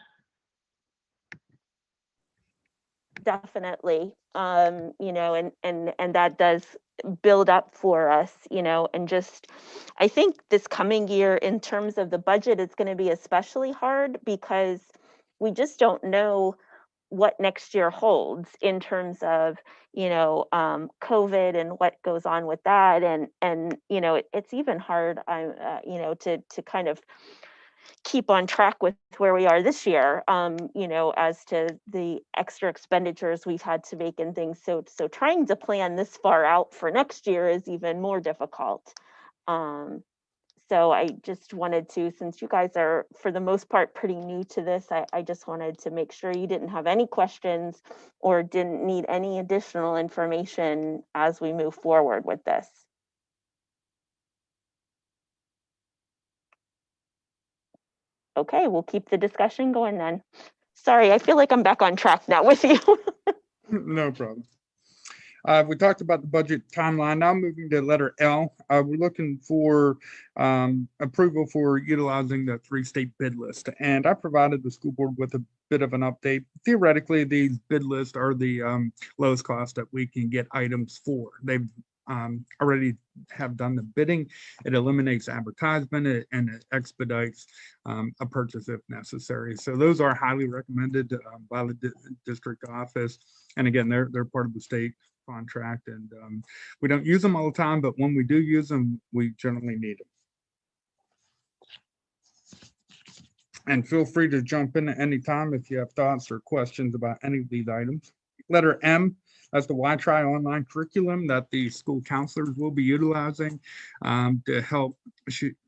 Definitely. And that does build up for us, and just, I think this coming year in terms of the budget, it's going to be especially hard because we just don't know what next year holds in terms of, COVID and what goes on with that. And it's even hard, to kind of keep on track with where we are this year, as to the extra expenditures we've had to make and things. So trying to plan this far out for next year is even more difficult. So I just wanted to, since you guys are for the most part pretty new to this, I just wanted to make sure you didn't have any questions or didn't need any additional information as we move forward with this. Okay, we'll keep the discussion going then. Sorry, I feel like I'm back on track now with you. No problem. We talked about the budget timeline. Now moving to letter L, we're looking for approval for utilizing the 3-state bid list. And I provided the school board with a bit of an update. Theoretically, these bid lists are the lowest cost that we can get items for. They've already have done the bidding. It eliminates advertisement and it expedites a purchase if necessary. So those are highly recommended by the district office. And again, they're part of the state contract, and we don't use them all the time, but when we do use them, we generally need them. And feel free to jump in at any time if you have thoughts or questions about any of these items. Letter M, that's the Y-Try online curriculum that the school counselors will be utilizing to help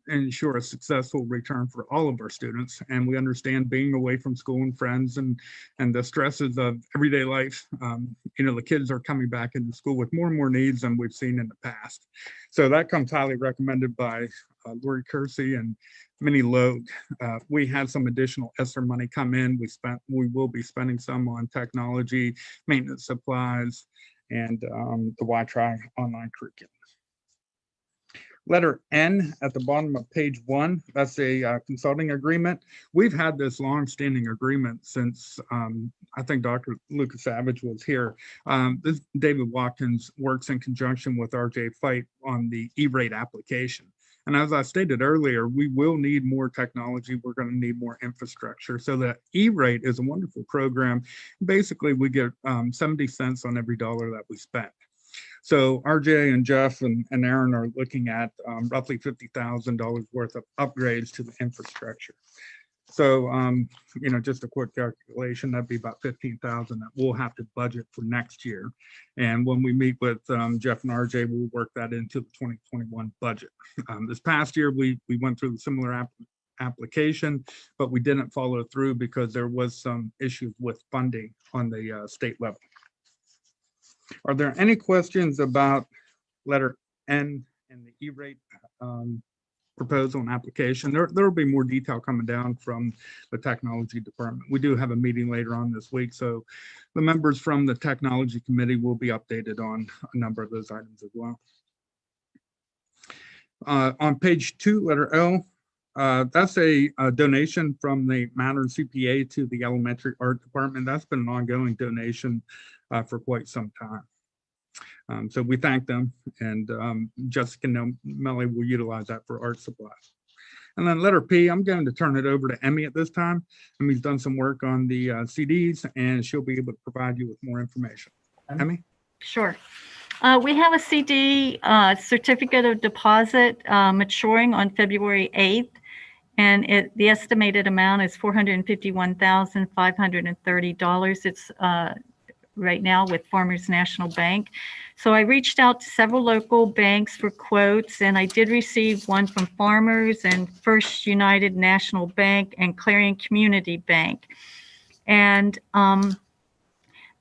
ensure a successful return for all of our students. And we understand being away from school and friends and the stresses of everyday life. The kids are coming back into school with more and more needs than we've seen in the past. So that comes highly recommended by Lori Kersey and Minnie Logue. We had some additional ESSER money come in. We will be spending some on technology, maintenance supplies, and the Y-Try online curriculum. Letter N at the bottom of page 1, that's a consulting agreement. We've had this long-standing agreement since I think Dr. Lucas Savage was here. This David Watkins works in conjunction with RJ Fight on the E-rate application. And as I stated earlier, we will need more technology. We're going to need more infrastructure. So the E-rate is a wonderful program. Basically, we get 70 cents on every dollar that we spend. So RJ and Jeff and Aaron are looking at roughly $50,000 worth of upgrades to the infrastructure. So, just a quick calculation, that'd be about $15,000 that we'll have to budget for next year. And when we meet with Jeff and RJ, we'll work that into the 2021 budget. This past year, we went through the similar application, but we didn't follow through because there was some issues with funding on the state level. Are there any questions about letter N and the E-rate proposal and application? There will be more detail coming down from the technology department. We do have a meeting later on this week, so the members from the technology committee will be updated on a number of those items as well. On page 2, letter L, that's a donation from the Mattern CPA to the elementary art department. That's been an ongoing donation for quite some time. So we thank them, and Jessica Melly will utilize that for art supplies. And then letter P, I'm going to turn it over to Emmy at this time. Emmy's done some work on the CDs, and she'll be able to provide you with more information. Emmy? Sure. We have a CD certificate of deposit maturing on February 8th, and the estimated amount is $451,530. It's right now with Farmers National Bank. So I reached out to several local banks for quotes, and I did receive one from Farmers and First United National Bank and Clarion Community Bank. And the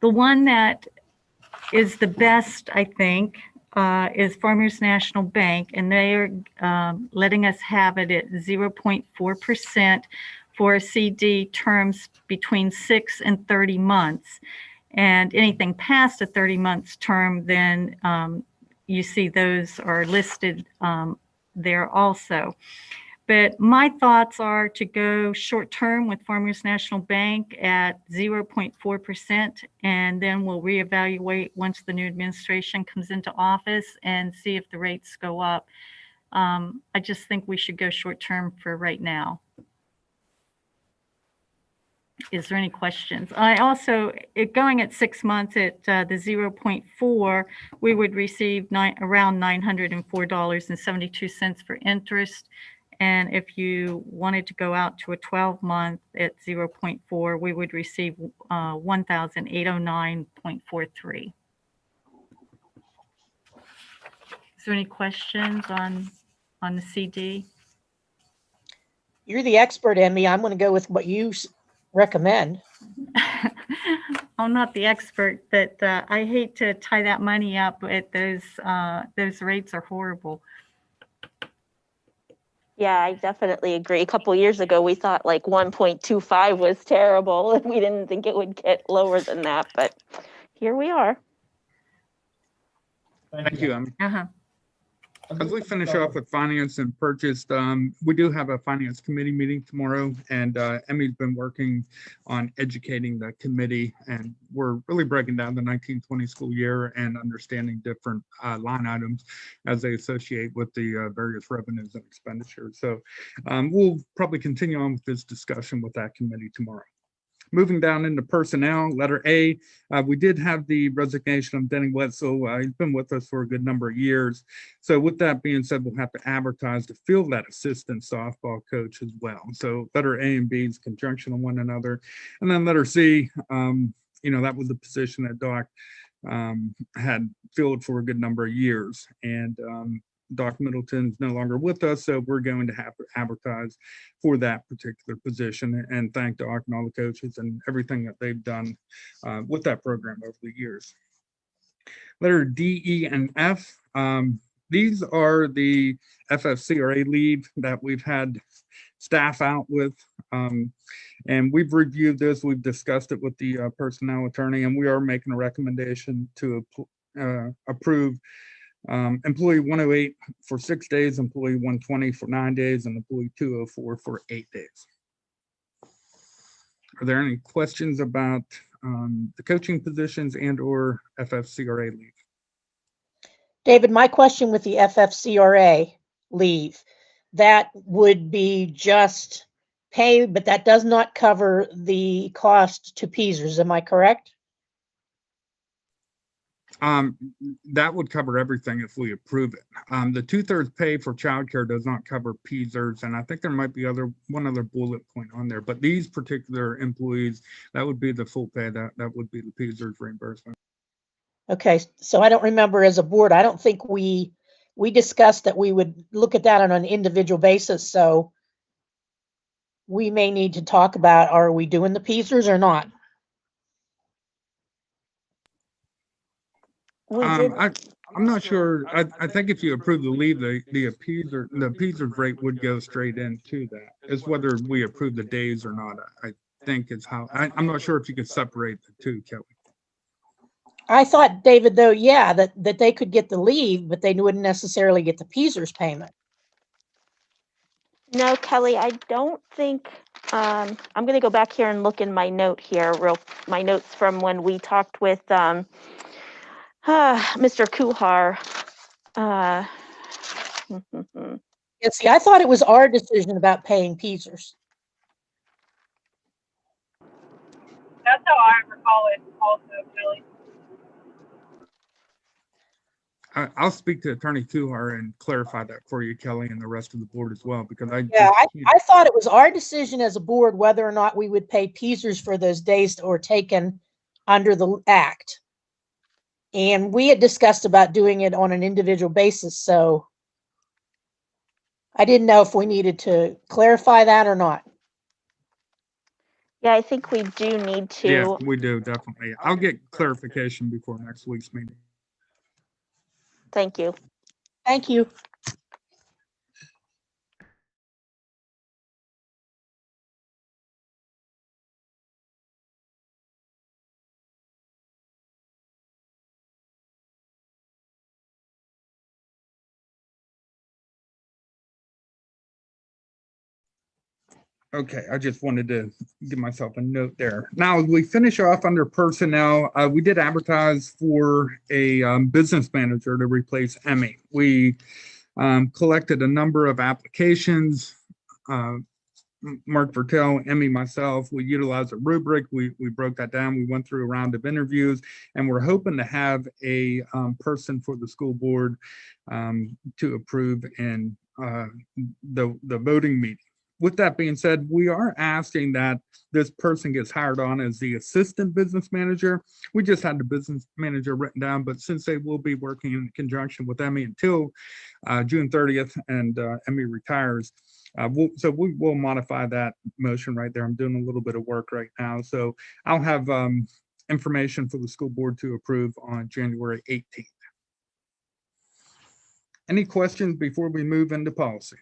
one that is the best, I think, is Farmers National Bank, and they are letting us have it at 0.4% for CD terms between 6 and 30 months. And anything past a 30 months term, then you see those are listed there also. But my thoughts are to go short term with Farmers National Bank at 0.4%, and then we'll reevaluate once the new administration comes into office and see if the rates go up. I just think we should go short term for right now. Is there any questions? I also, going at 6 months at the 0.4, we would receive around $904.72 for interest. And if you wanted to go out to a 12-month at 0.4, we would receive $1,809.43. Is there any questions on the CD? You're the expert, Emmy. I'm going to go with what you recommend. I'm not the expert, but I hate to tie that money up at those rates are horrible. Yeah, I definitely agree. A couple of years ago, we thought like 1.25 was terrible, and we didn't think it would get lower than that, but here we are. Thank you, Emmy. Uh-huh. As we finish off with finance and purchase, we do have a finance committee meeting tomorrow, and Emmy's been working on educating the committee, and we're really breaking down the 1920 school year and understanding different line items as they associate with the various revenues and expenditures. So we'll probably continue on with this discussion with that committee tomorrow. Moving down into personnel, letter A, we did have the resignation of Denny Wetzel. He's been with us for a good number of years. So with that being said, we'll have to advertise to fill that assistant softball coach as well. So letter A and B is conjunction of one another. And then letter C, that was the position that Doc had filled for a good number of years. And Doc Middleton's no longer with us, so we're going to have to advertise for that particular position, and thank Doc and all the coaches and everything that they've done with that program over the years. Letter D, E, and F. These are the FFCRA leave that we've had staff out with. And we've reviewed this, we've discussed it with the personnel attorney, and we are making a recommendation to approve employee 108 for 6 days, employee 120 for 9 days, and employee 204 for 8 days. Are there any questions about the coaching positions and or FFCRA leave? David, my question with the FFCRA leave, that would be just pay, but that does not cover the cost to Peasers, am I correct? That would cover everything if we approve it. The 2/3 pay for childcare does not cover Peasers, and I think there might be one other bullet point on there, but these particular employees, that would be the full pay, that would be the Peasers reimbursement. Okay, so I don't remember as a board, I don't think we discussed that we would look at that on an individual basis, so we may need to talk about, are we doing the Peasers or not? I'm not sure. I think if you approve the leave, the Peasers rate would go straight into that. It's whether we approve the days or not. I think it's how, I'm not sure if you could separate the two, Kelly. I thought, David, though, yeah, that they could get the leave, but they wouldn't necessarily get the Peasers payment. No, Kelly, I don't think, I'm going to go back here and look in my note here, my notes from when we talked with Mr. Kuhar. Yeah, see, I thought it was our decision about paying Peasers. That's how I recall it also, Kelly. I'll speak to Attorney Kuhar and clarify that for you, Kelly, and the rest of the board as well, because I thought it was our decision as a board whether or not we would pay Peasers for those days that were taken under the act. And we had discussed about doing it on an individual basis, so I didn't know if we needed to clarify that or not. Yeah, I think we do need to. Yeah, we do, definitely. I'll get clarification before next week's meeting. Thank you. Thank you. Okay, I just wanted to give myself a note there. Now, as we finish off under personnel, we did advertise for a business manager to replace Emmy. We collected a number of applications. Mark Vertel, Emmy, myself, we utilized a rubric. We broke that down. We went through a round of interviews, and we're hoping to have a person for the school board to approve in the voting meeting. With that being said, we are asking that this person gets hired on as the assistant business manager. We just had the business manager written down, but since they will be working in conjunction with Emmy until June 30th and Emmy retires, we will modify that motion right there. I'm doing a little bit of work right now. So I'll have information for the school board to approve on January 18th. Any questions before we move into policy?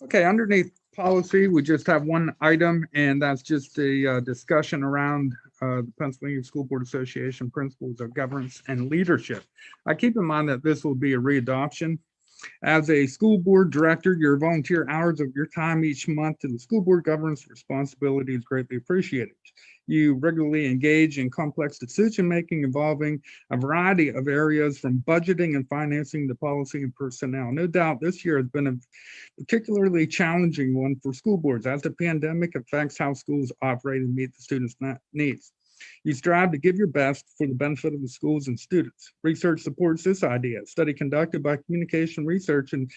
Okay, underneath policy, we just have one item, and that's just a discussion around the Pennsylvania School Board Association Principles of Governance and Leadership. I keep in mind that this will be a readoption. As a school board director, your volunteer hours of your time each month to the school board governance responsibility is greatly appreciated. You regularly engage in complex decision-making involving a variety of areas from budgeting and financing to policy and personnel. No doubt this year has been a particularly challenging one for school boards as the pandemic affects how schools operate and meet the students' needs. You strive to give your best for the benefit of the schools and students. Research supports this idea. A study conducted by Communication Research and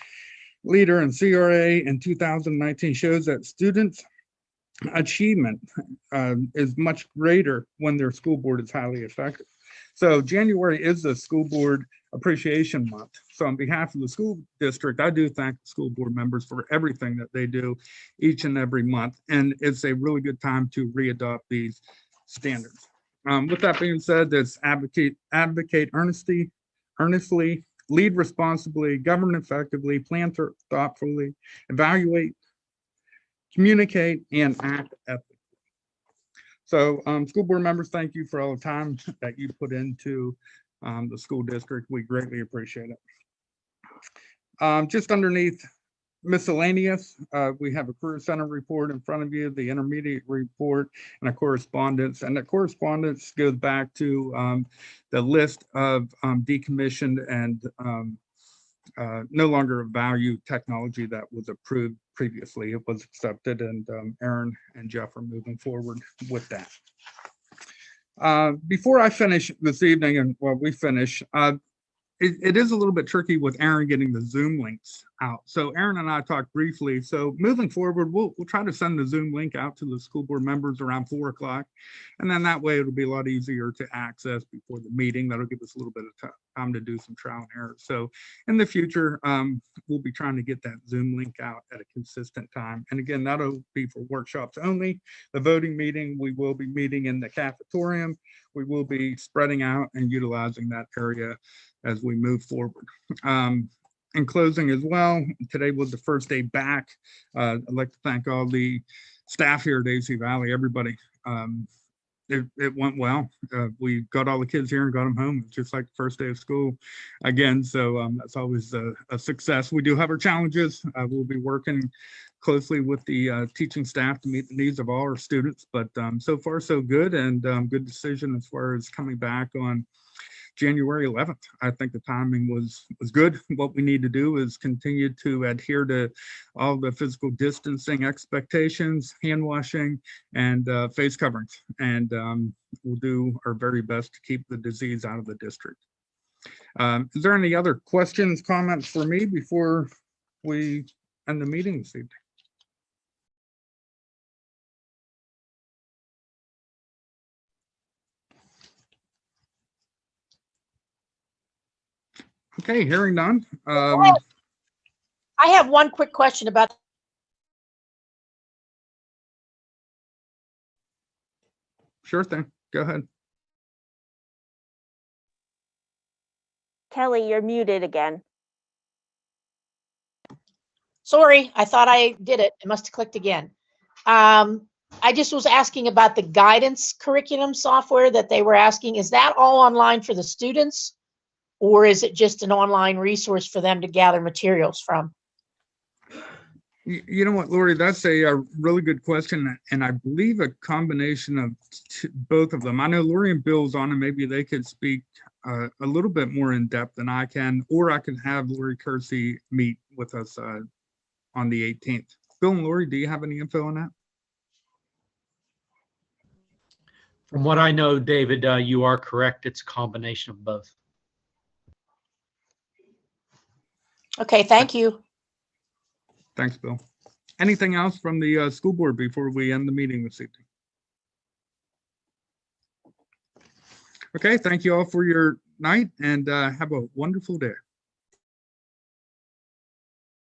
Leader and CRA in 2019 shows that students' achievement is much greater when their school board is highly effective. So January is the School Board Appreciation Month. So on behalf of the school district, I do thank the school board members for everything that they do each and every month. And it's a really good time to readopt these standards. With that being said, let's advocate earnestly, lead responsibly, govern effectively, plan thoughtfully, evaluate, communicate, and act ethically. So school board members, thank you for all the time that you put into the school district. We greatly appreciate it. Just underneath miscellaneous, we have a career center report in front of you, the intermediate report, and a correspondence. And the correspondence goes back to the list of decommissioned and no longer of value technology that was approved previously. It was accepted, and Aaron and Jeff are moving forward with that. Before I finish this evening, and while we finish, it is a little bit tricky with Aaron getting the Zoom links out. So Aaron and I talked briefly. So moving forward, we'll try to send the Zoom link out to the school board members around 4 o'clock. And then that way it'll be a lot easier to access before the meeting. That'll give us a little bit of time to do some trial and error. So in the future, we'll be trying to get that Zoom link out at a consistent time. And again, that'll be for workshops only. The voting meeting, we will be meeting in the cafetorium. We will be spreading out and utilizing that area as we move forward. In closing as well, today was the first day back. I'd like to thank all the staff here at AC Valley, everybody. It went well. We got all the kids here and got them home, just like the first day of school again. So that's always a success. We do have our challenges. We'll be working closely with the teaching staff to meet the needs of all our students, but so far so good, and good decision as far as coming back on January 11th. I think the timing was good. What we need to do is continue to adhere to all the physical distancing expectations, hand washing, and face coverings. And we'll do our very best to keep the disease out of the district. Is there any other questions, comments for me before we end the meeting this evening? Okay, hearing none. I have one quick question about. Sure thing. Go ahead. Kelly, you're muted again. Sorry, I thought I did it. I must have clicked again. I just was asking about the guidance curriculum software that they were asking. Is that all online for the students? Or is it just an online resource for them to gather materials from? You know what, Lori, that's a really good question. And I believe a combination of both of them. I know Lori and Bill's on, and maybe they could speak a little bit more in depth than I can, or I can have Lori Kersey meet with us on the 18th. Bill and Lori, do you have any info on that? From what I know, David, you are correct. It's a combination of both. Okay, thank you. Thanks, Bill. Anything else from the school board before we end the meeting this evening? Okay, thank you all for your night, and have a wonderful day.